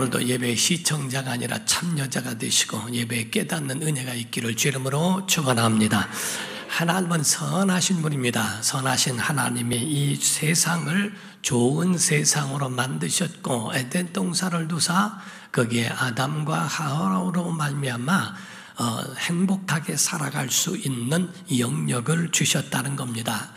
오늘도 예배의 시청자가 아니라 참여자가 되시고 예배에 깨닫는 은혜가 있기를 주 이름으로 축원합니다. 하나님은 선하신 분입니다. 선하신 하나님이 이 세상을 좋은 세상으로 만드셨고 에덴 동산을 두사 거기에 아담과 하와로 말미암아 행복하게 살아갈 수 있는 영역을 주셨다는 겁니다.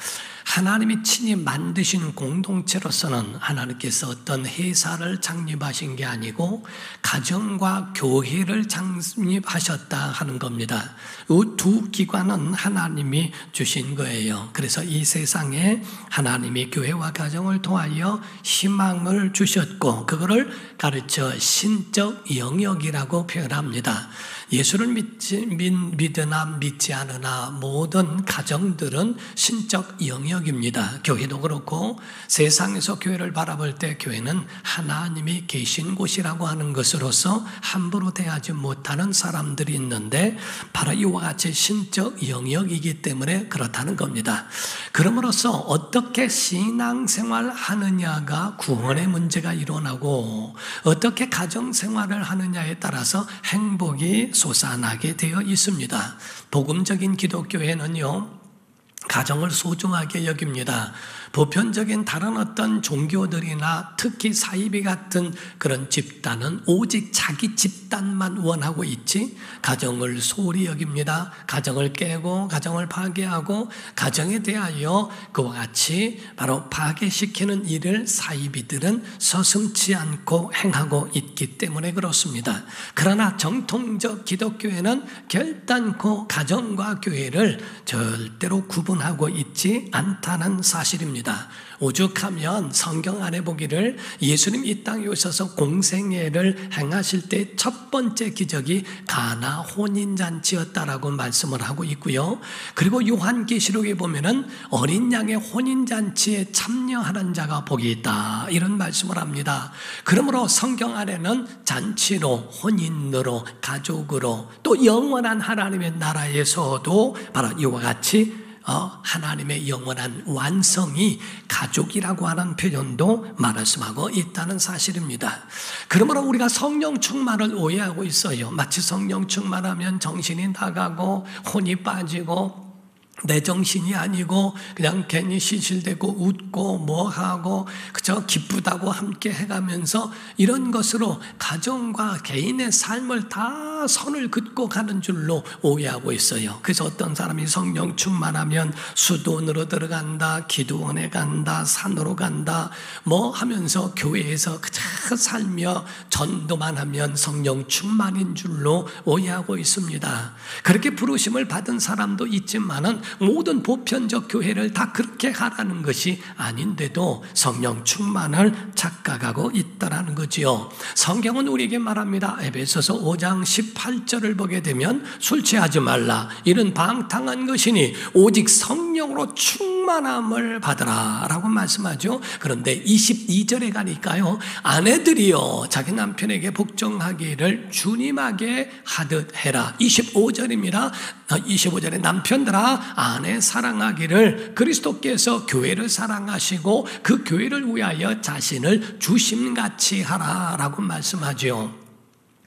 하나님이 친히 만드신 공동체로서는 하나님께서 어떤 회사를 창립하신 게 아니고 가정과 교회를 창립하셨다 하는 겁니다. 이 두 기관은 하나님이 주신 거예요. 그래서 이 세상에 하나님이 교회와 가정을 통하여 희망을 주셨고 그거를 가르쳐 신적 영역이라고 표현합니다. 예수를 믿으나 믿지 않으나 모든 가정들은 신적 영역입니다. 교회도 그렇고 세상에서 교회를 바라볼 때 교회는 하나님이 계신 곳이라고 하는 것으로서 함부로 대하지 못하는 사람들이 있는데 바로 이와 같이 신적 영역이기 때문에 그렇다는 겁니다. 그러므로서 어떻게 신앙생활 하느냐가 구원의 문제가 일어나고 어떻게 가정생활을 하느냐에 따라서 행복이 솟아나게 되어 있습니다. 복음적인 기독교회는요, 가정을 소중하게 여깁니다. 보편적인 다른 어떤 종교들이나 특히 사이비 같은 그런 집단은 오직 자기 집단만 원하고 있지 가정을 소홀히 여깁니다. 가정을 깨고 가정을 파괴하고 가정에 대하여 그와 같이 바로 파괴시키는 일을 사이비들은 서슴지 않고 행하고 있기 때문에 그렇습니다. 그러나 정통적 기독교회는 결단코 가정과 교회를 절대로 구분하고 있지 않다는 사실입니다. 오죽하면 성경 안에 보기를 예수님 이 땅에 오셔서 공생애를 행하실 때 첫 번째 기적이 가나 혼인잔치였다라고 말씀을 하고 있고요. 그리고 요한계시록에 보면은 어린 양의 혼인잔치에 참여하는 자가 복이 있다 이런 말씀을 합니다. 그러므로 성경 안에는 잔치로 혼인으로 가족으로 또 영원한 하나님의 나라에서도 바로 이와 같이 하나님의 영원한 완성이 가족이라고 하는 표현도 말씀하고 있다는 사실입니다. 그러므로 우리가 성령 충만을 오해하고 있어요. 마치 성령 충만하면 정신이 나가고 혼이 빠지고 내 정신이 아니고 그냥 괜히 시실대고 웃고 뭐하고 그저 기쁘다고 함께 해가면서 이런 것으로 가정과 개인의 삶을 다 선을 긋고 가는 줄로 오해하고 있어요. 그래서 어떤 사람이 성령 충만하면 수도원으로 들어간다, 기도원에 간다, 산으로 간다 뭐 하면서 교회에서 그저 살며 전도만 하면 성령 충만인 줄로 오해하고 있습니다. 그렇게 부르심을 받은 사람도 있지만은 모든 보편적 교회를 다 그렇게 하라는 것이 아닌데도 성령 충만을 착각하고 있다라는 거지요. 성경은 우리에게 말합니다. 에베소서 5장 18절을 보게 되면 술 취하지 말라 이런 방탕한 것이니 오직 성령으로 충만함을 받으라 라고 말씀하죠. 그런데 22절에 가니까요, 아내들이요 자기 남편에게 복종하기를 주님에게 하듯 해라. 25절입니다. 25절에 남편들아 아내 사랑하기를 그리스도께서 교회를 사랑하시고 그 교회를 위하여 자신을 주심같이 하라라고 말씀하죠.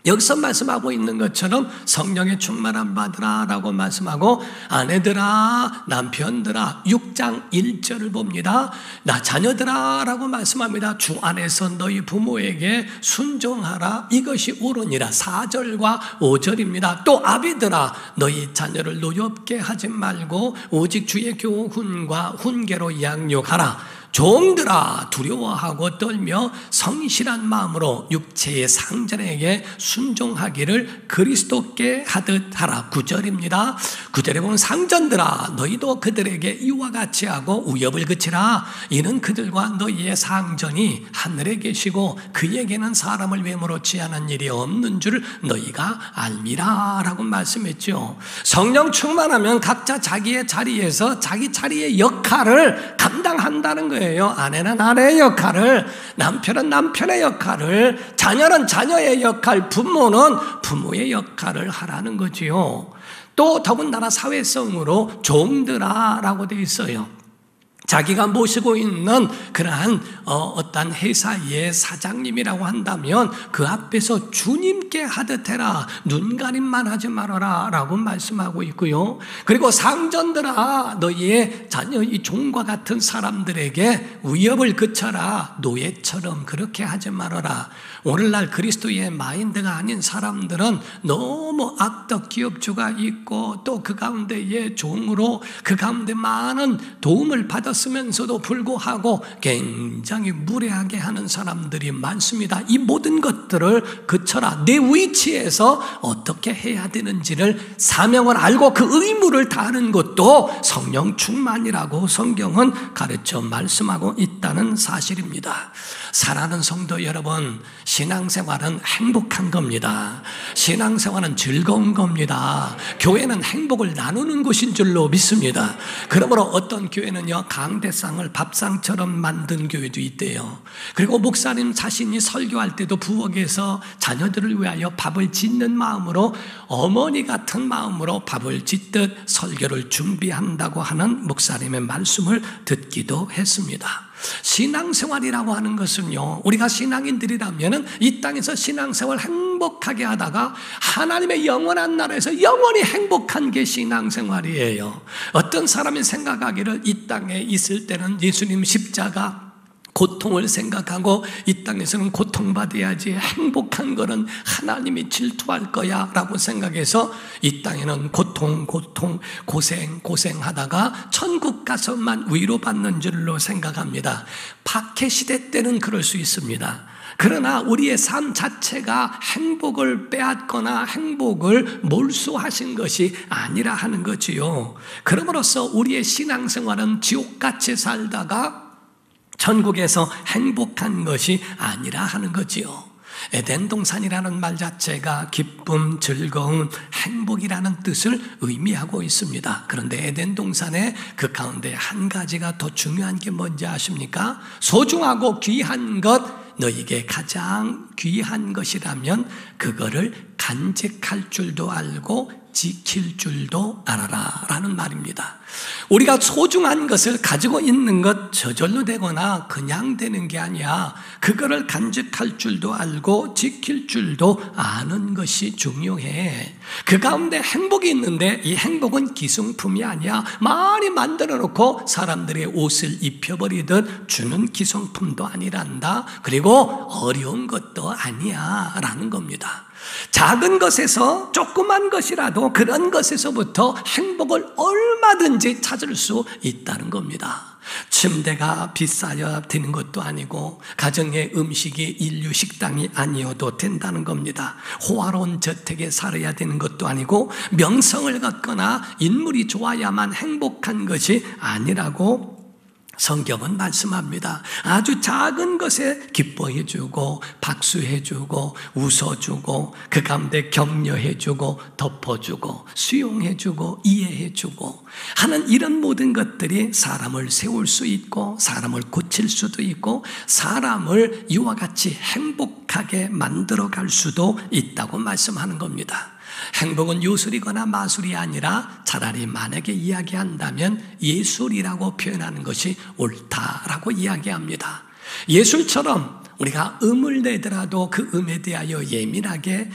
여기서 말씀하고 있는 것처럼 성령의 충만함 받으라라고 말씀하고 아내들아 남편들아 6장 1절을 봅니다. 나 자녀들아 라고 말씀합니다. 주 안에서 너희 부모에게 순종하라 이것이 옳으니라 4절과 5절입니다. 또 아비들아 너희 자녀를 노엽게 하지 말고 오직 주의 교훈과 훈계로 양육하라. 종들아 두려워하고 떨며 성실한 마음으로 육체의 상전에게 순종하기를 그리스도께 하듯 하라. 9절입니다. 9절에 보면 상전들아 너희도 그들에게 이와 같이 하고 우엽을 그치라. 이는 그들과 너희의 상전이 하늘에 계시고 그에게는 사람을 외모로 취하는 일이 없는 줄 너희가 알미라 라고 말씀했죠. 성령 충만하면 각자 자기의 자리에서 자기 자리의 역할을 감당한다는 거예요. 아내는 아내의 역할을, 남편은 남편의 역할을, 자녀는 자녀의 역할, 부모는 부모의 역할을 하라는 거지요. 또 더군다나 사회성으로 종들아 라고 되어 있어요. 자기가 모시고 있는 그러한 어떤 회사의 사장님이라고 한다면 그 앞에서 주님께 하듯 해라, 눈가림만 하지 말아라 라고 말씀하고 있고요. 그리고 상전들아, 너희의 자녀 이 종과 같은 사람들에게 위협을 그쳐라, 노예처럼 그렇게 하지 말아라. 오늘날 그리스도의 마인드가 아닌 사람들은 너무 악덕 기업주가 있고 또 그 가운데의 종으로 그 가운데 많은 도움을 받았으면서도 불구하고 굉장히 무례하게 하는 사람들이 많습니다. 이 모든 것들을 그쳐라, 내 위치에서 어떻게 해야 되는지를 사명을 알고 그 의무를 다하는 것도 성령 충만이라고 성경은 가르쳐 말씀하고 있다는 사실입니다. 사랑하는 성도 여러분, 신앙생활은 행복한 겁니다. 신앙생활은 즐거운 겁니다. 교회는 행복을 나누는 곳인 줄로 믿습니다. 그러므로 어떤 교회는요, 강대상을 밥상처럼 만든 교회도 있대요. 그리고 목사님 자신이 설교할 때도 부엌에서 자녀들을 위하여 밥을 짓는 마음으로, 어머니 같은 마음으로 밥을 짓듯 설교를 준비한다고 하는 목사님의 말씀을 듣기도 했습니다. 신앙생활이라고 하는 것은요, 우리가 신앙인들이라면 이 땅에서 신앙생활 행복하게 하다가 하나님의 영원한 나라에서 영원히 행복한 게 신앙생활이에요. 어떤 사람이 생각하기를 이 땅에 있을 때는 예수님 십자가 고통을 생각하고 이 땅에서는 고통받아야지 행복한 거는 하나님이 질투할 거야 라고 생각해서 이 땅에는 고생하다가 천국 가서만 위로받는 줄로 생각합니다. 박해시대 때는 그럴 수 있습니다. 그러나 우리의 삶 자체가 행복을 빼앗거나 행복을 몰수하신 것이 아니라 하는 거지요. 그럼으로써 우리의 신앙생활은 지옥같이 살다가 천국에서 행복한 것이 아니라 하는 거지요. 에덴 동산이라는 말 자체가 기쁨, 즐거움, 행복이라는 뜻을 의미하고 있습니다. 그런데 에덴 동산의 그 가운데 한 가지가 더 중요한 게 뭔지 아십니까? 소중하고 귀한 것, 너에게 가장 귀한 것이라면 그거를 간직할 줄도 알고 지킬 줄도 알아라 라는 말입니다. 우리가 소중한 것을 가지고 있는 것 저절로 되거나 그냥 되는 게 아니야. 그거를 간직할 줄도 알고 지킬 줄도 아는 것이 중요해. 그 가운데 행복이 있는데 이 행복은 기성품이 아니야. 많이 만들어 놓고 사람들의 옷을 입혀버리듯 주는 기성품도 아니란다. 그리고 어려운 것도 아니야 라는 겁니다. 작은 것에서 조그만 것이라도 그런 것에서부터 행복을 얼마든지 찾을 수 있다는 겁니다. 침대가 비싸야 되는 것도 아니고 가정의 음식이 인류 식당이 아니어도 된다는 겁니다. 호화로운 저택에 살아야 되는 것도 아니고 명성을 갖거나 인물이 좋아야만 행복한 것이 아니라고 성경은 말씀합니다. 아주 작은 것에 기뻐해주고 박수해주고 웃어주고 그 가운데 격려해주고 덮어주고 수용해주고 이해해주고 하는 이런 모든 것들이 사람을 세울 수 있고 사람을 고칠 수도 있고 사람을 이와 같이 행복하게 만들어갈 수도 있다고 말씀하는 겁니다. 행복은 요술이거나 마술이 아니라 차라리 만약에 이야기한다면 예술이라고 표현하는 것이 옳다라고 이야기합니다. 예술처럼 우리가 음을 내더라도 그 음에 대하여 예민하게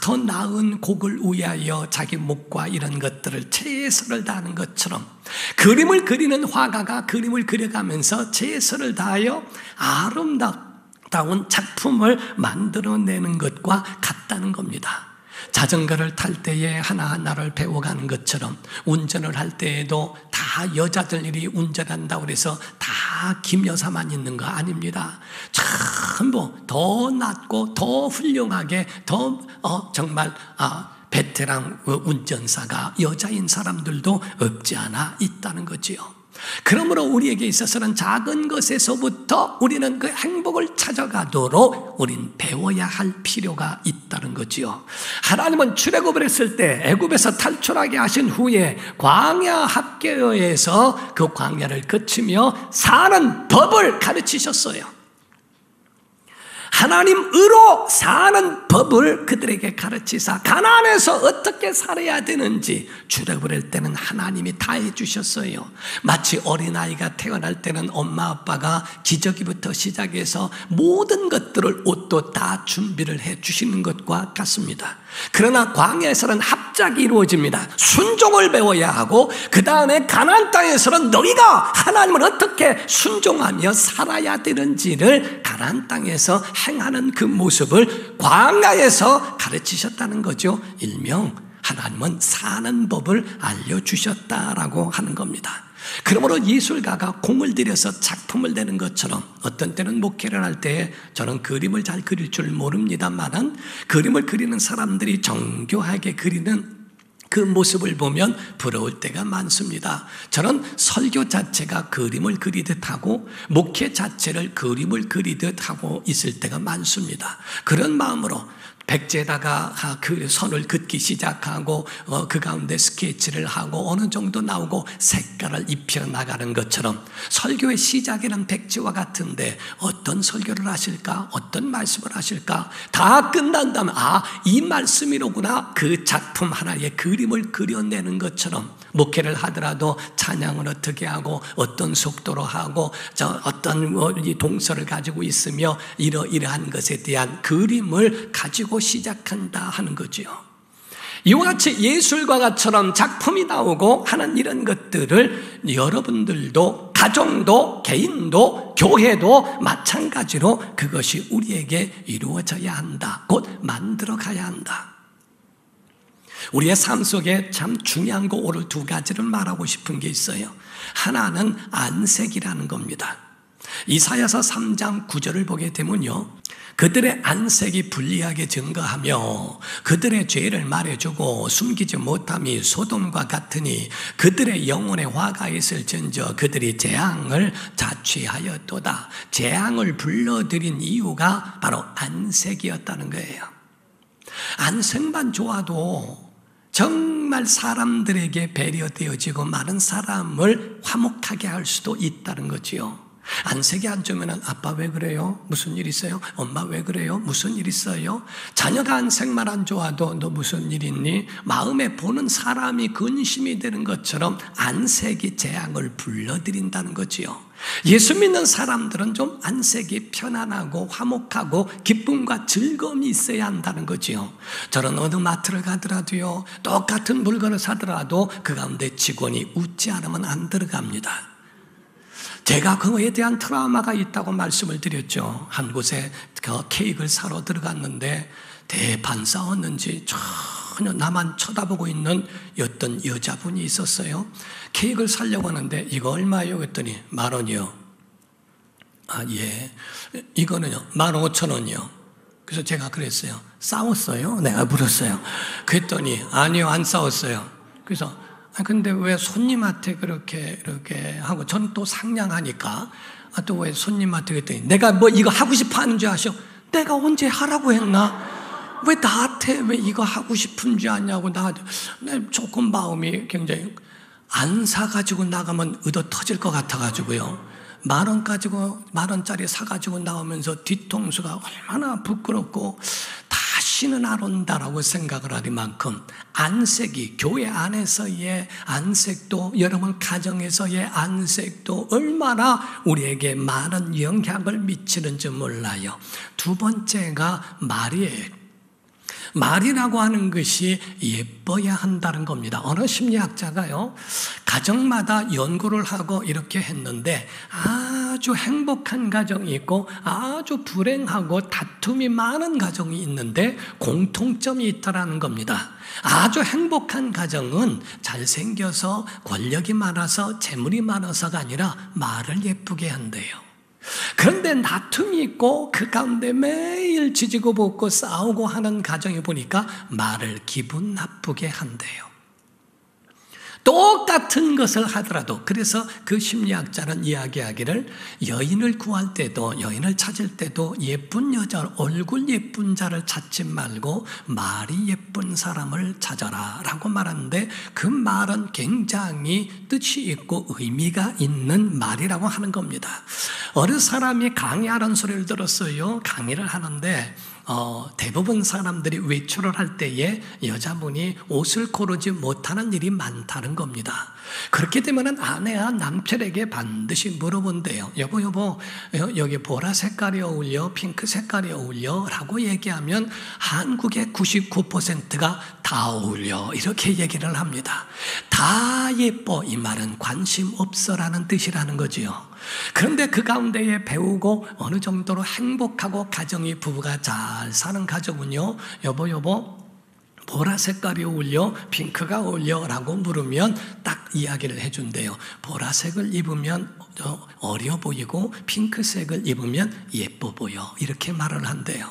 더 나은 곡을 위하여 자기 목과 이런 것들을 최선을 다하는 것처럼 그림을 그리는 화가가 그림을 그려가면서 최선을 다하여 아름다운 작품을 만들어내는 것과 같다는 겁니다. 자전거를 탈 때에 하나하나를 배워가는 것처럼 운전을 할 때에도 다 여자들이 운전한다고 해서 다 김여사만 있는 거 아닙니다. 전부 더 낫고 더 훌륭하게 더 정말 베테랑 운전사가 여자인 사람들도 없지 않아 있다는 거지요. 그러므로 우리에게 있어서는 작은 것에서부터 우리는 그 행복을 찾아가도록 우린 배워야 할 필요가 있다는 거지요. 하나님은 출애굽을 했을 때 애굽에서 탈출하게 하신 후에 광야 합계어에서 그 광야를 거치며 사는 법을 가르치셨어요. 하나님으로 사는 법을 그들에게 가르치사 가나안에서 어떻게 살아야 되는지 출애굽할 때는 하나님이 다 해주셨어요. 마치 어린아이가 태어날 때는 엄마 아빠가 기저귀부터 시작해서 모든 것들을 옷도 다 준비를 해주시는 것과 같습니다. 그러나 광야에서는 합작이 이루어집니다. 순종을 배워야 하고 그 다음에 가나안 땅에서는 너희가 하나님을 어떻게 순종하며 살아야 되는지를 가나안 땅에서 행하는 그 모습을 광야에서 가르치셨다는 거죠. 일명 하나님은 사는 법을 알려주셨다라고 하는 겁니다. 그러므로 예술가가 공을 들여서 작품을 내는 것처럼 어떤 때는 목회를 할 때 저는 그림을 잘 그릴 줄 모릅니다만은 그림을 그리는 사람들이 정교하게 그리는 그 모습을 보면 부러울 때가 많습니다. 저는 설교 자체가 그림을 그리듯 하고 목회 자체를 그림을 그리듯 하고 있을 때가 많습니다. 그런 마음으로 백지에다가 그 선을 긋기 시작하고 그 가운데 스케치를 하고 어느 정도 나오고 색깔을 입혀 나가는 것처럼 설교의 시작에는 백지와 같은데 어떤 설교를 하실까? 어떤 말씀을 하실까? 다 끝난 다음에 이 말씀이로구나. 그 작품 하나의 그림을 그려내는 것처럼 목회를 하더라도 찬양을 어떻게 하고 어떤 속도로 하고 어떤 동서를 가지고 있으며 이러한 것에 대한 그림을 가지고 시작한다 하는 거지요. 이와 같이 예술가처럼 작품이 나오고 하는 이런 것들을 여러분들도 가정도 개인도 교회도 마찬가지로 그것이 우리에게 이루어져야 한다. 곧 만들어 가야 한다. 우리의 삶 속에 참 중요한 거 오늘 두 가지를 말하고 싶은 게 있어요. 하나는 안색이라는 겁니다. 이사야서 3장 9절을 보게 되면요, 그들의 안색이 불리하게 증거하며 그들의 죄를 말해주고 숨기지 못함이 소돔과 같으니 그들의 영혼에 화가 있을진저 그들이 재앙을 자취하였도다. 재앙을 불러들인 이유가 바로 안색이었다는 거예요. 안색만 좋아도 정말 사람들에게 배려되어지고 많은 사람을 화목하게 할 수도 있다는 거지요. 안색이 안 좋으면 아빠 왜 그래요? 무슨 일 있어요? 엄마 왜 그래요? 무슨 일 있어요? 자녀가 안색만 안 좋아도 너 무슨 일 있니? 마음에 보는 사람이 근심이 되는 것처럼 안색이 재앙을 불러들인다는 거지요. 예수 믿는 사람들은 좀 안색이 편안하고 화목하고 기쁨과 즐거움이 있어야 한다는 거지요. 저는 어느 마트를 가더라도요, 똑같은 물건을 사더라도 그 가운데 직원이 웃지 않으면 안 들어갑니다. 제가 그거에 대한 트라우마가 있다고 말씀을 드렸죠. 한 곳에 케이크를 사러 들어갔는데 대판 싸웠는지 전혀 나만 쳐다보고 있는 어떤 여자분이 있었어요. 케이크를 사려고 하는데 이거 얼마예요? 그랬더니 10,000원이요. 예. 이거는요 15,000원이요. 그래서 제가 그랬어요. 싸웠어요? 내가 물었어요. 그랬더니 아니요, 안 싸웠어요. 그래서 근데 왜 손님한테 그렇게 이렇게 하고 전 또 상냥하니까 또 왜 손님한테 그랬더니 내가 뭐 이거 하고 싶어 하는 줄 아셔? 내가 언제 하라고 했나? 왜 나한테 왜 이거 하고 싶은 줄 아냐고 조금 마음이 굉장히 안 사가지고 나가면 의도 터질 것 같아가지고요. 10,000원짜리 사가지고 나오면서 뒤통수가 얼마나 부끄럽고 다시는 안 온다라고 생각을 하리만큼 안색이 교회 안에서의 안색도 여러분 가정에서의 안색도 얼마나 우리에게 많은 영향을 미치는지 몰라요. 두 번째가 말이에요. 말이라고 하는 것이 예뻐야 한다는 겁니다. 어느 심리학자가요, 가정마다 연구를 하고 이렇게 했는데 아주 행복한 가정이 있고 아주 불행하고 다툼이 많은 가정이 있는데 공통점이 있다는 겁니다. 아주 행복한 가정은 잘생겨서 권력이 많아서 재물이 많아서가 아니라 말을 예쁘게 한대요. 그런데 다툼이 있고 그 가운데 매일 지지고 볶고 싸우고 하는 가정에 보니까 말을 기분 나쁘게 한대요. 똑같은 것을 하더라도, 그래서 그 심리학자는 이야기하기를 여인을 구할 때도, 여인을 찾을 때도 예쁜 여자, 얼굴 예쁜 자를 찾지 말고 말이 예쁜 사람을 찾아라 라고 말하는데, 그 말은 굉장히 뜻이 있고 의미가 있는 말이라고 하는 겁니다. 어느 사람이 강의하는 소리를 들었어요. 강의를 하는데 대부분 사람들이 외출을 할 때에 여자분이 옷을 고르지 못하는 일이 많다는 겁니다. 그렇게 되면 아내가 남편에게 반드시 물어본대요. 여보, 여기 보라 색깔이 어울려, 핑크 색깔이 어울려 라고 얘기하면 한국의 99%가 다 어울려 이렇게 얘기를 합니다. 다 예뻐, 이 말은 관심 없어라는 뜻이라는 거지요. 그런데 그 가운데에 배우고 어느 정도로 행복하고 가정이, 부부가 잘 사는 가정은요, 여보 보라 색깔이 어울려, 핑크가 어울려 라고 물으면 딱 이야기를 해준대요. 보라색을 입으면 어려 보이고 핑크색을 입으면 예뻐 보여 이렇게 말을 한대요.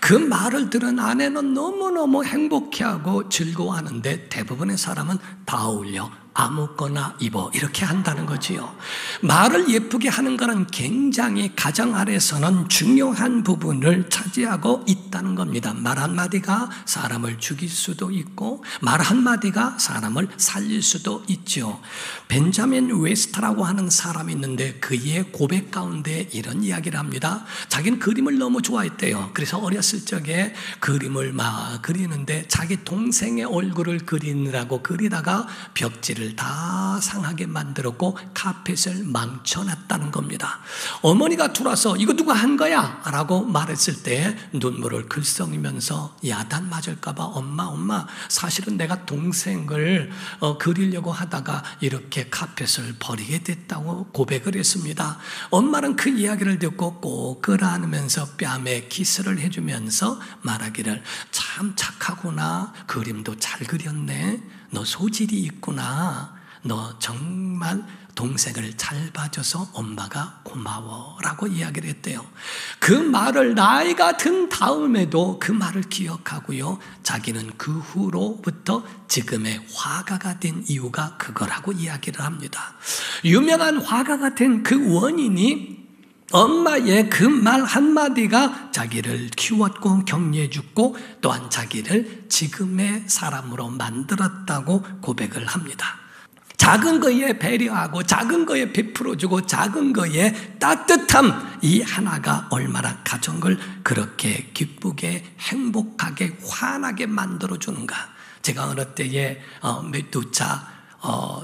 그 말을 들은 아내는 너무너무 행복해하고 즐거워하는데 대부분의 사람은 다 어울려, 아무거나 입어 이렇게 한다는 거지요. 말을 예쁘게 하는 것은 굉장히 가정 안에서는 중요한 부분을 차지하고 있다는 겁니다. 말 한마디가 사람을 죽일 수도 있고 말 한마디가 사람을 살릴 수도 있죠. 벤자민 웨스트라고 하는 사람이 있는데 그의 고백 가운데 이런 이야기를 합니다. 자기는 그림을 너무 좋아했대요. 그래서 어렸을 적에 그림을 막 그리는데 자기 동생의 얼굴을 그리느라고 그리다가 벽지를 다 상하게 만들었고 카펫을 망쳐놨다는 겁니다. 어머니가 들어와서 이거 누가 한 거야? 라고 말했을 때 눈물을 글썽이면서 야단 맞을까 봐 엄마 사실은 내가 동생을 그리려고 하다가 이렇게 카펫을 버리게 됐다고 고백을 했습니다. 엄마는 그 이야기를 듣고 꼭 끌어안으면서 뺨에 키스를 해주면서 말하기를 참 착하구나, 그림도 잘 그렸네, 너 소질이 있구나, 너 정말 동생을 잘 봐줘서 엄마가 고마워 라고 이야기를 했대요. 그 말을 나이가 든 다음에도 그 말을 기억하고요, 자기는 그 후로부터 지금의 화가가 된 이유가 그거라고 이야기를 합니다. 유명한 화가가 된 그 원인이 엄마의 그 말 한마디가 자기를 키웠고 격려해주고 또한 자기를 지금의 사람으로 만들었다고 고백을 합니다. 작은 거에 배려하고 작은 거에 베풀어주고 작은 거에 따뜻함, 이 하나가 얼마나 가정을 그렇게 기쁘게 행복하게 환하게 만들어주는가. 제가 어느 때에 메두차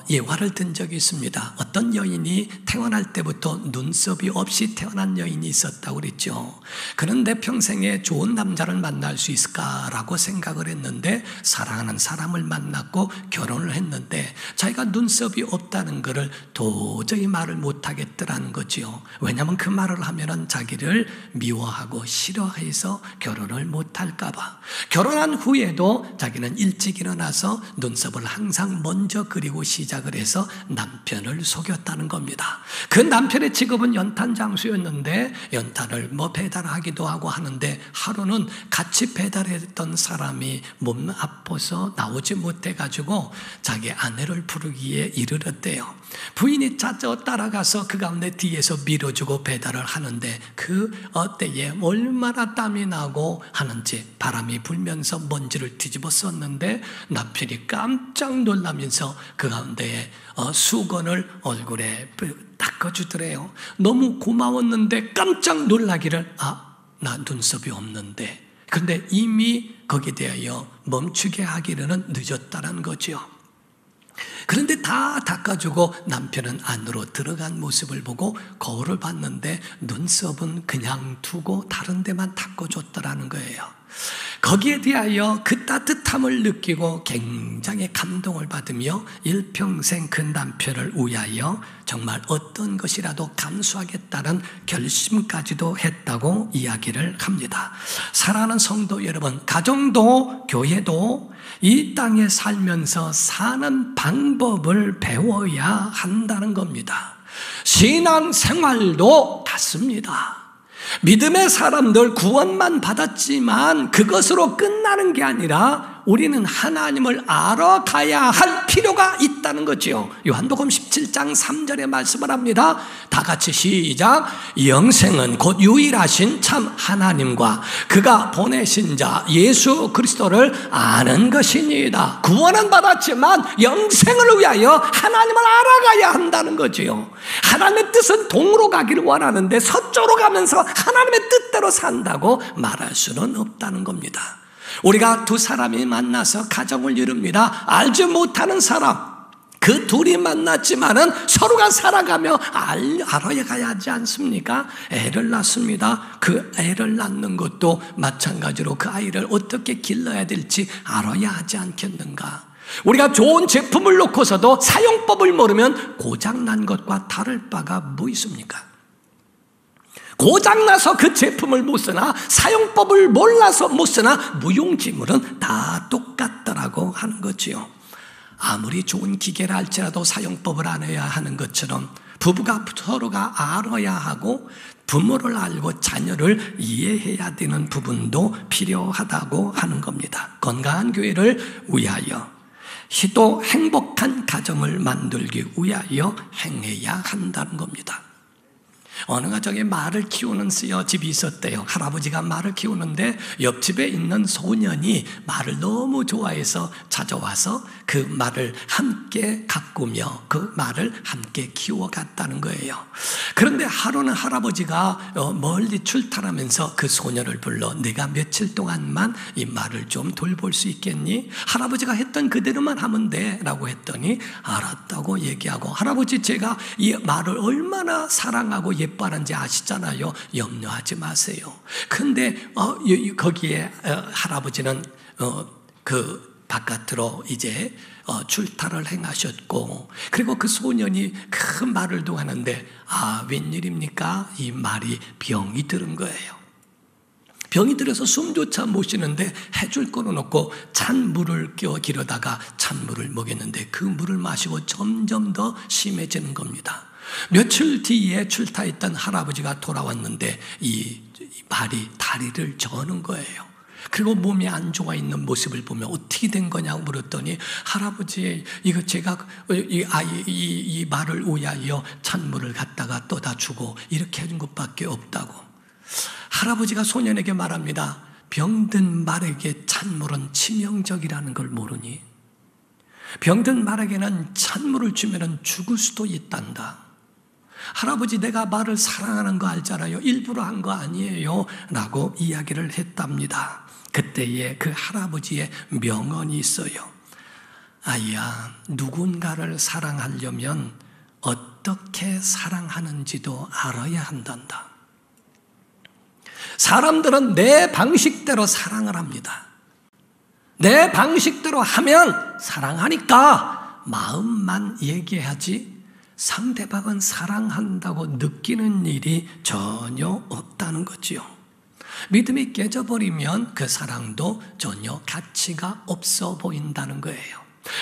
예화를 든 적이 있습니다. 어떤 여인이 태어날 때부터 눈썹이 없이 태어난 여인이 있었다고 그랬죠. 그런데 평생에 좋은 남자를 만날 수 있을까라고 생각을 했는데 사랑하는 사람을 만났고 결혼을 했는데 자기가 눈썹이 없다는 것을 도저히 말을 못하겠더라는 거지요. 왜냐하면 그 말을 하면은 자기를 미워하고 싫어해서 결혼을 못할까 봐. 결혼한 후에도 자기는 일찍 일어나서 눈썹을 항상 먼저 그리고 시작을 해서 남편을 속였다는 겁니다. 그 남편의 직업은 연탄 장수였는데 연탄을 배달하기도 하고 하는데 하루는 같이 배달했던 사람이 몸 아파서 나오지 못해가지고 자기 아내를 부르기에 이르렀대요. 부인이 짜져 따라가서 그 가운데 뒤에서 밀어주고 배달을 하는데 그 때에 얼마나 땀이 나고 하는지 바람이 불면서 먼지를 뒤집어 썼는데 남편이 깜짝 놀라면서 그 가운데에 수건을 얼굴에 닦아주더래요. 너무 고마웠는데 깜짝 놀라기를 나 눈썹이 없는데. 그런데 이미 거기에 대하여 멈추게 하기로는 늦었다는 거죠. 그런데 다 닦아주고 남편은 안으로 들어간 모습을 보고 거울을 봤는데 눈썹은 그냥 두고 다른 데만 닦아줬더라는 거예요. 거기에 대하여 그 따뜻함을 느끼고 굉장히 감동을 받으며 일평생 그 남편을 위하여 정말 어떤 것이라도 감수하겠다는 결심까지도 했다고 이야기를 합니다. 사랑하는 성도 여러분, 가정도 교회도 이 땅에 살면서 사는 방법을 배워야 한다는 겁니다. 신앙생활도 같습니다. 믿음의 사람들 구원만 받았지만 그것으로 끝나는 게 아니라 우리는 하나님을 알아가야 할 필요가 있다는 거지요. 요한복음 17장 3절에 말씀을 합니다. 다 같이 시작. 영생은 곧 유일하신 참 하나님과 그가 보내신 자 예수 그리스도를 아는 것이니이다. 구원은 받았지만 영생을 위하여 하나님을 알아가야 한다는 거지요. 하나님의 뜻은 동으로 가기를 원하는데 서쪽으로 가면서 하나님의 뜻대로 산다고 말할 수는 없다는 겁니다. 우리가 두 사람이 만나서 가정을 이룹니다. 알지 못하는 사람, 그 둘이 만났지만은 서로가 살아가며 알아야 가야 하지 않습니까? 애를 낳습니다. 그 애를 낳는 것도 마찬가지로 그 아이를 어떻게 길러야 될지 알아야 하지 않겠는가? 우리가 좋은 제품을 놓고서도 사용법을 모르면 고장난 것과 다를 바가 뭐 있습니까? 고장나서 그 제품을 못 쓰나 사용법을 몰라서 못 쓰나 무용지물은 다 똑같더라고 하는 거지요. 아무리 좋은 기계를 할지라도 사용법을 알아야 하는 것처럼 부부가 서로가 알아야 하고 부모를 알고 자녀를 이해해야 되는 부분도 필요하다고 하는 겁니다. 건강한 교회를 위하여 또 행복한 가정을 만들기 위하여 행해야 한다는 겁니다. 어느 가정에 말을 키우는 집이 있었대요. 할아버지가 말을 키우는데 옆집에 있는 소년이 말을 너무 좋아해서 찾아와서 그 말을 함께 가꾸며 그 말을 함께 키워갔다는 거예요. 그런데 하루는 할아버지가 멀리 출탈하면서 그 소년을 불러 네가 며칠 동안만 이 말을 좀 돌볼 수 있겠니? 할아버지가 했던 그대로만 하면 돼 라고 했더니 알았다고 얘기하고, 할아버지 제가 이 말을 얼마나 사랑하고 예뻐하는지 아시잖아요. 염려하지 마세요. 근데 거기에 할아버지는 그 바깥으로 이제 출타를 행하셨고, 그리고 그 소년이 큰 말을 하는데 웬일입니까? 이 말이 병이 들은 거예요. 병이 들어서 숨조차 못 쉬는데 해줄 거는 없고 찬물을 기르다가 찬물을 먹였는데 그 물을 마시고 점점 더 심해지는 겁니다. 며칠 뒤에 출타했던 할아버지가 돌아왔는데 이 말이 다리를 저는 거예요. 그리고 몸이 안 좋아 있는 모습을 보면 어떻게 된 거냐고 물었더니, 할아버지 이거 제가 이 말을 위하여 찬물을 갖다가 떠다 주고 이렇게 해준 것밖에 없다고. 할아버지가 소년에게 말합니다. 병든 말에게 찬물은 치명적이라는 걸 모르니? 병든 말에게는 찬물을 주면 죽을 수도 있단다. 할아버지 내가 말을 사랑하는 거 알잖아요. 일부러 한 거 아니에요 라고 이야기를 했답니다. 그때에 그 할아버지의 명언이 있어요. 아이야, 누군가를 사랑하려면 어떻게 사랑하는지도 알아야 한단다. 사람들은 내 방식대로 사랑을 합니다. 내 방식대로 하면 사랑하니까 마음만 얘기하지 상대방은 사랑한다고 느끼는 일이 전혀 없다는 거지요. 믿음이 깨져버리면 그 사랑도 전혀 가치가 없어 보인다는 거예요.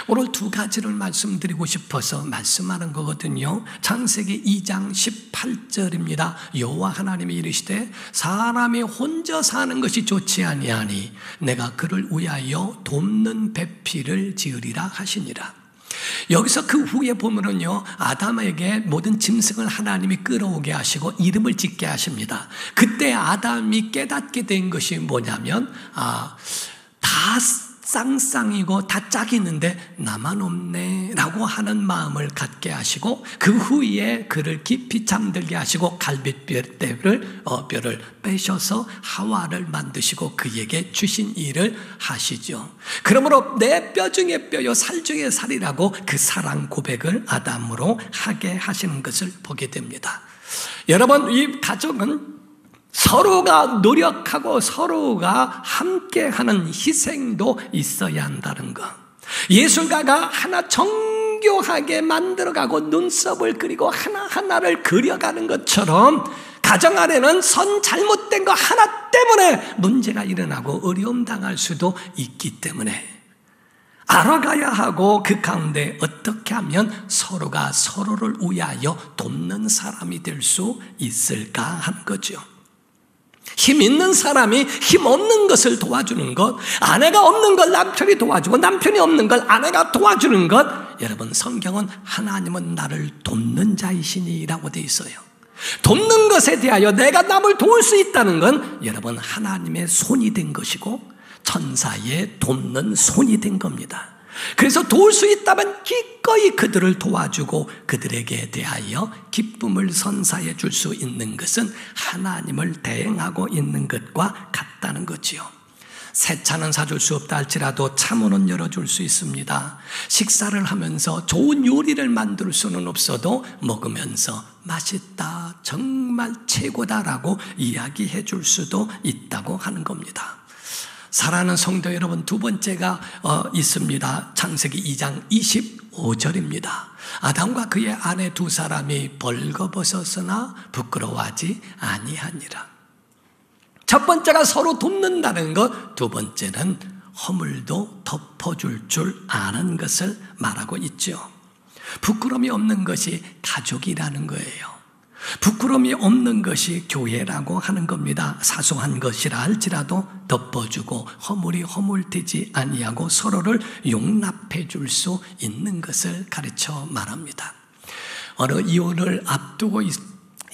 오늘 두 가지를 말씀드리고 싶어서 말씀하는 거거든요. 창세기 2장 18절입니다. 여호와 하나님이 이르시되 사람이 혼자 사는 것이 좋지 아니하니 내가 그를 위하여 돕는 배필을 지으리라 하시니라. 여기서 그 후에 보면은요, 아담에게 모든 짐승을 하나님이 끌어오게 하시고 이름을 짓게 하십니다. 그때 아담이 깨닫게 된 것이 뭐냐면 다 쌍쌍이고 다 짝이 있는데 나만 없네 라고 하는 마음을 갖게 하시고, 그 후에 그를 깊이 잠들게 하시고 갈빗뼈를 빼셔서 하와를 만드시고 그에게 주신 일을 하시죠. 그러므로 내 뼈 중에 뼈요 살 중에 살이라고 그 사랑 고백을 아담으로 하게 하시는 것을 보게 됩니다. 여러분, 이 가정은 서로가 노력하고 서로가 함께하는 희생도 있어야 한다는 것. 예술가가 하나 정교하게 만들어가고 눈썹을 그리고 하나하나를 그려가는 것처럼 가정 안에는 잘못된 거 하나 때문에 문제가 일어나고 어려움 당할 수도 있기 때문에 알아가야 하고, 그 가운데 어떻게 하면 서로가 서로를 위하여 돕는 사람이 될 수 있을까 하는 거죠. 힘 있는 사람이 힘 없는 것을 도와주는 것, 아내가 없는 걸 남편이 도와주고 남편이 없는 걸 아내가 도와주는 것, 여러분 성경은 하나님은 나를 돕는 자이시니라고 되어 있어요. 돕는 것에 대하여 내가 남을 도울 수 있다는 건 여러분 하나님의 손이 된 것이고 천사의 돕는 손이 된 겁니다. 그래서 도울 수 있다면 기꺼이 그들을 도와주고 그들에게 대하여 기쁨을 선사해 줄 수 있는 것은 하나님을 대행하고 있는 것과 같다는 거지요. 새 차는 사줄 수 없다 할지라도 차문은 열어줄 수 있습니다. 식사를 하면서 좋은 요리를 만들 수는 없어도 먹으면서 맛있다, 정말 최고다라고 이야기해 줄 수도 있다고 하는 겁니다. 사랑하는 성도 여러분, 두 번째가 있습니다. 창세기 2장 25절입니다. 아담과 그의 아내 두 사람이 벌거벗었으나 부끄러워하지 아니하니라. 첫 번째가 서로 돕는다는 것, 두 번째는 허물도 덮어줄 줄 아는 것을 말하고 있죠. 부끄러움이 없는 것이 가족이라는 거예요. 부끄러움이 없는 것이 교회라고 하는 겁니다. 사소한 것이라 할지라도 덮어주고 허물이 허물되지 아니하고 서로를 용납해 줄 수 있는 것을 가르쳐 말합니다. 어느 이혼을 앞두고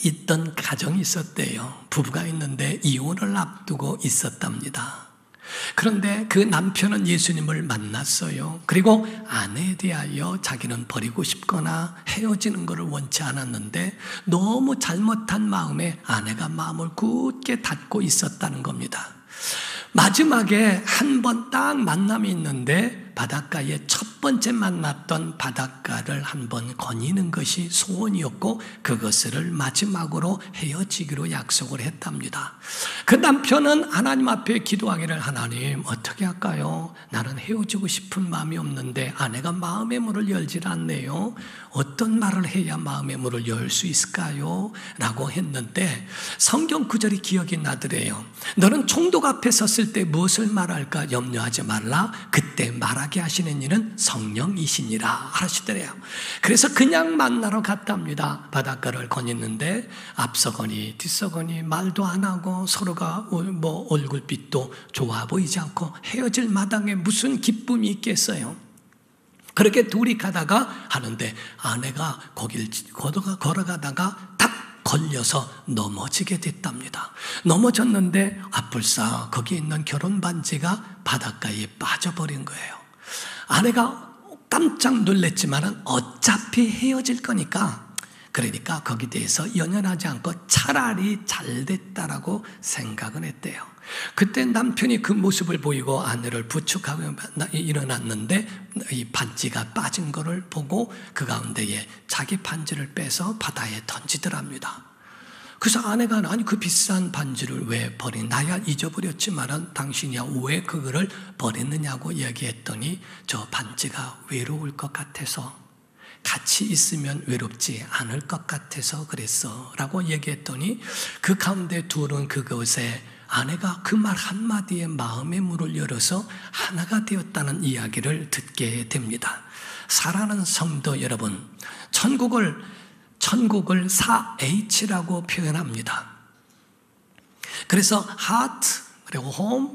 있던 가정이 있었대요. 부부가 있는데 이혼을 앞두고 있었답니다. 그런데 그 남편은 예수님을 만났어요. 그리고 아내에 대하여 자기는 버리고 싶거나 헤어지는 것을 원치 않았는데 너무 잘못한 마음에 아내가 마음을 굳게 닫고 있었다는 겁니다. 마지막에 한 번 딱 만남이 있는데 바닷가에 첫 번째 만났던 바닷가를 한번 거니는 것이 소원이었고 그것을 마지막으로 헤어지기로 약속을 했답니다. 그 남편은 하나님 앞에 기도하기를, 하나님 어떻게 할까요? 나는 헤어지고 싶은 마음이 없는데 아내가 마음의 문을 열질 않네요. 어떤 말을 해야 마음의 문을 열 수 있을까요? 라고 했는데 성경 구절이 기억이 나더래요. 너는 총독 앞에 섰을 때 무엇을 말할까 염려하지 말라. 그때 말하게 하시는 이는 성령이시니라 하시더래요. 그래서 그냥 만나러 갔답니다. 바닷가를 거니는데 앞서거니 뒤서거니 말도 안 하고 서로가 뭐 얼굴빛도 좋아 보이지 않고 헤어질 마당에 무슨 기쁨이 있겠어요. 그렇게 둘이 가다가 하는데 아내가 거길 걸어가다가 딱 걸려서 넘어지게 됐답니다. 넘어졌는데 아플싸 거기에 있는 결혼 반지가 바닷가에 빠져버린 거예요. 아내가 깜짝 놀랐지만 어차피 헤어질 거니까, 그러니까 거기에 대해서 연연하지 않고 차라리 잘 됐다라고 생각을 했대요. 그때 남편이 그 모습을 보이고 아내를 부축하고 일어났는데 이 반지가 빠진 것을 보고 그 가운데에 자기 반지를 빼서 바다에 던지더랍니다. 그래서 아내가 아니 그 비싼 반지를 왜 버린, 나야 잊어버렸지만 당신이야 왜 그거를 버렸느냐고 얘기했더니 저 반지가 외로울 것 같아서, 같이 있으면 외롭지 않을 것 같아서 그랬어 라고 얘기했더니 그 가운데 둘은 그것에 아내가 그 말 한마디에 마음의 문을 열어서 하나가 되었다는 이야기를 듣게 됩니다. 사랑하는 성도 여러분, 천국을 4H라고 표현합니다. 그래서 Heart, 그리고 Home,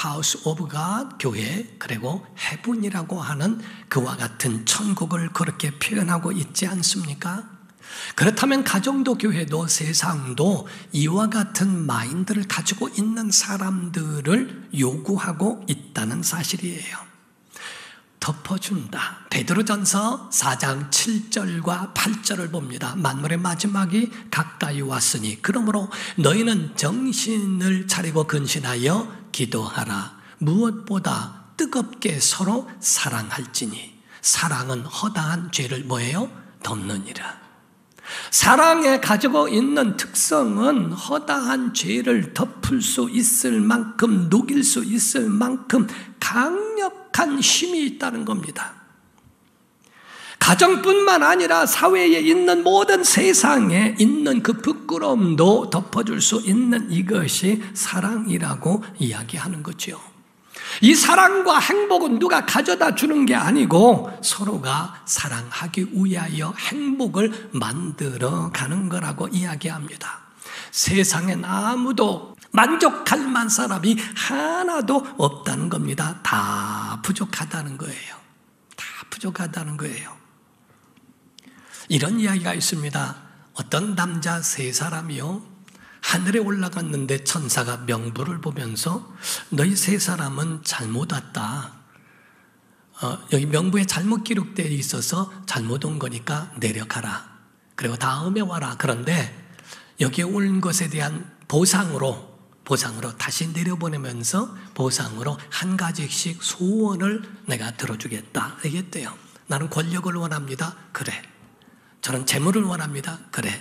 House of God, 교회, 그리고 Heaven이라고 하는 그와 같은 천국을 그렇게 표현하고 있지 않습니까? 그렇다면 가정도 교회도 세상도 이와 같은 마인드를 가지고 있는 사람들을 요구하고 있다는 사실이에요. 덮어준다. 베드로전서 4장 7절과 8절을 봅니다. 만물의 마지막이 가까이 왔으니 그러므로 너희는 정신을 차리고 근신하여 기도하라. 무엇보다 뜨겁게 서로 사랑할지니 사랑은 허다한 죄를 뭐예요? 덮느니라. 사랑에 가지고 있는 특성은 허다한 죄를 덮을 수 있을 만큼, 녹일 수 있을 만큼 강력한 힘이 있다는 겁니다. 가정뿐만 아니라 사회에 있는 모든 세상에 있는 그 부끄러움도 덮어줄 수 있는 이것이 사랑이라고 이야기하는 거죠. 이 사랑과 행복은 누가 가져다 주는 게 아니고 서로가 사랑하기 위하여 행복을 만들어 가는 거라고 이야기합니다. 세상엔 아무도 만족할 만한 사람이 하나도 없다는 겁니다. 다 부족하다는 거예요. 다 부족하다는 거예요. 이런 이야기가 있습니다. 어떤 남자 3사람이요, 하늘에 올라갔는데 천사가 명부를 보면서 너희 3사람은 잘못 왔다. 여기 명부에 잘못 기록되어 있어서 잘못 온 거니까 내려가라. 그리고 다음에 와라. 그런데 여기에 온 것에 대한 보상으로 다시 내려보내면서 보상으로 한 가지씩 소원을 내가 들어주겠다. 알겠대요. 나는 권력을 원합니다. 그래. 저는 재물을 원합니다. 그래.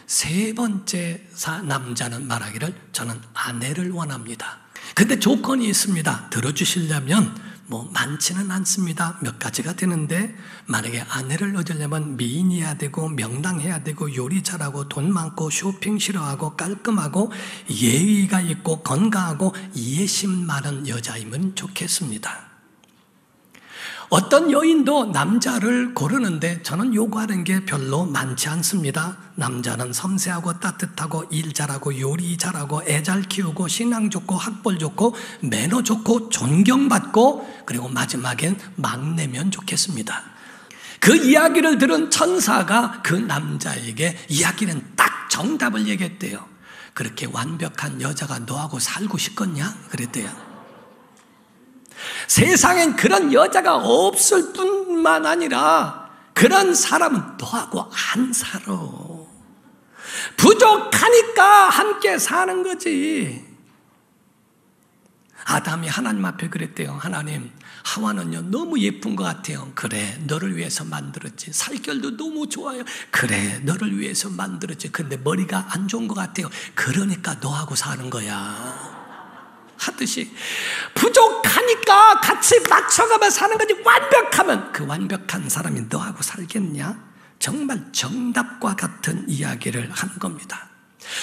3번째 남자는 말하기를 저는 아내를 원합니다. 근데 조건이 있습니다. 들어주시려면 많지는 않습니다. 몇 가지가 되는데, 만약에 아내를 얻으려면 미인이어야 되고 명랑해야 되고 요리 잘하고 돈 많고 쇼핑 싫어하고 깔끔하고 예의가 있고 건강하고 이해심 많은 여자이면 좋겠습니다. 어떤 여인도 남자를 고르는데 저는 요구하는 게 별로 많지 않습니다. 남자는 섬세하고 따뜻하고 일 잘하고 요리 잘하고 애 잘 키우고 신앙 좋고 학벌 좋고 매너 좋고 존경받고, 그리고 마지막엔 막내면 좋겠습니다. 그 이야기를 들은 천사가 그 남자에게 이야기는 딱 정답을 얘기했대요. 그렇게 완벽한 여자가 너하고 살고 싶겠냐? 그랬대요. 세상엔 그런 여자가 없을 뿐만 아니라 그런 사람은 너하고 안 살아. 부족하니까 함께 사는 거지. 아담이 하나님 앞에 그랬대요. 하나님, 하와는요 너무 예쁜 것 같아요. 그래, 너를 위해서 만들었지. 살결도 너무 좋아요. 그래, 너를 위해서 만들었지. 근데 머리가 안 좋은 것 같아요. 그러니까 너하고 사는 거야. 하듯이 부족하니까 같이 맞춰가며 사는 거지, 완벽하면 그 완벽한 사람이 너하고 살겠냐? 정말 정답과 같은 이야기를 하는 겁니다.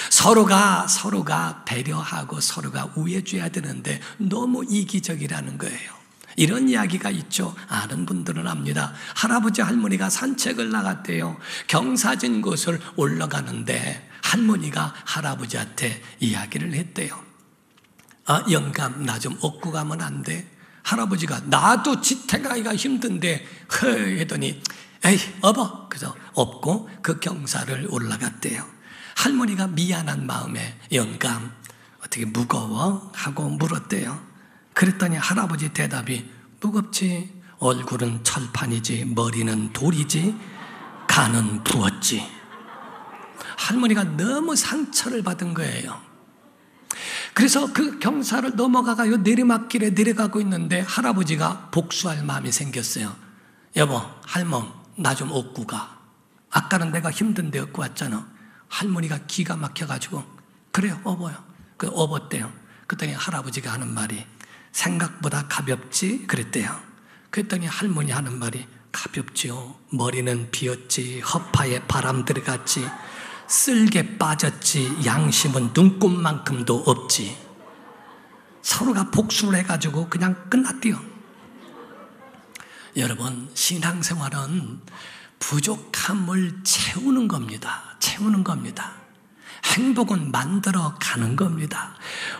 서로가 배려하고 서로가 우애줘야 되는데 너무 이기적이라는 거예요. 이런 이야기가 있죠. 아는 분들은 압니다. 할아버지 할머니가 산책을 나갔대요. 경사진 곳을 올라가는데 할머니가 할아버지한테 이야기를 했대요. 영감, 나 좀 업고 가면 안 돼? 할아버지가 나도 지탱하기가 힘든데 했더니 에이 업어. 그래서 업고 그 경사를 올라갔대요. 할머니가 미안한 마음에 영감 어떻게 무거워? 하고 물었대요. 그랬더니 할아버지 대답이 무겁지. 얼굴은 철판이지 머리는 돌이지 간은 부었지. 할머니가 너무 상처를 받은 거예요. 그래서 그 경사를 넘어가가요 내리막길에 내려가고 있는데 할아버지가 복수할 마음이 생겼어요. 여보, 할멈, 나 좀 업고 가. 아까는 내가 힘든데 업고 왔잖아. 할머니가 기가 막혀가지고 그래요, 업어요. 그 업었대요. 그랬더니 할아버지가 하는 말이 생각보다 가볍지? 그랬대요. 그랬더니 할머니 하는 말이 가볍지요. 머리는 비었지. 허파에 바람 들어갔지. 쓸개 빠졌지. 양심은 눈곱만큼도 없지. 서로가 복수를 해가지고 그냥 끝났대요. 여러분, 신앙생활은 부족함을 채우는 겁니다. 채우는 겁니다. 행복은 만들어 가는 겁니다.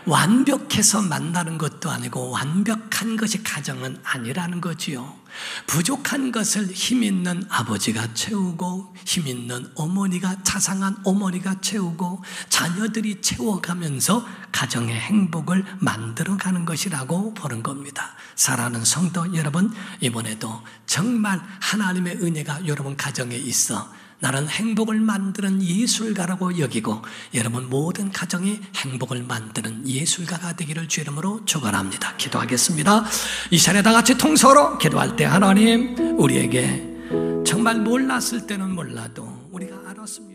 완벽해서 만나는 것도 아니고 완벽한 것이 가정은 아니라는 거지요. 부족한 것을 힘 있는 아버지가 채우고 힘 있는 어머니가, 자상한 어머니가 채우고 자녀들이 채워가면서 가정의 행복을 만들어가는 것이라고 보는 겁니다. 사랑하는 성도 여러분, 이번에도 정말 하나님의 은혜가 여러분 가정에 있어 나는 행복을 만드는 예술가라고 여기고 여러분 모든 가정이 행복을 만드는 예술가가 되기를 주 이름으로 축원합니다. 기도하겠습니다. 이 시간에 다 같이 통성으로 기도할 때 하나님, 우리에게 정말 몰랐을 때는 몰라도 우리가 알았습니다.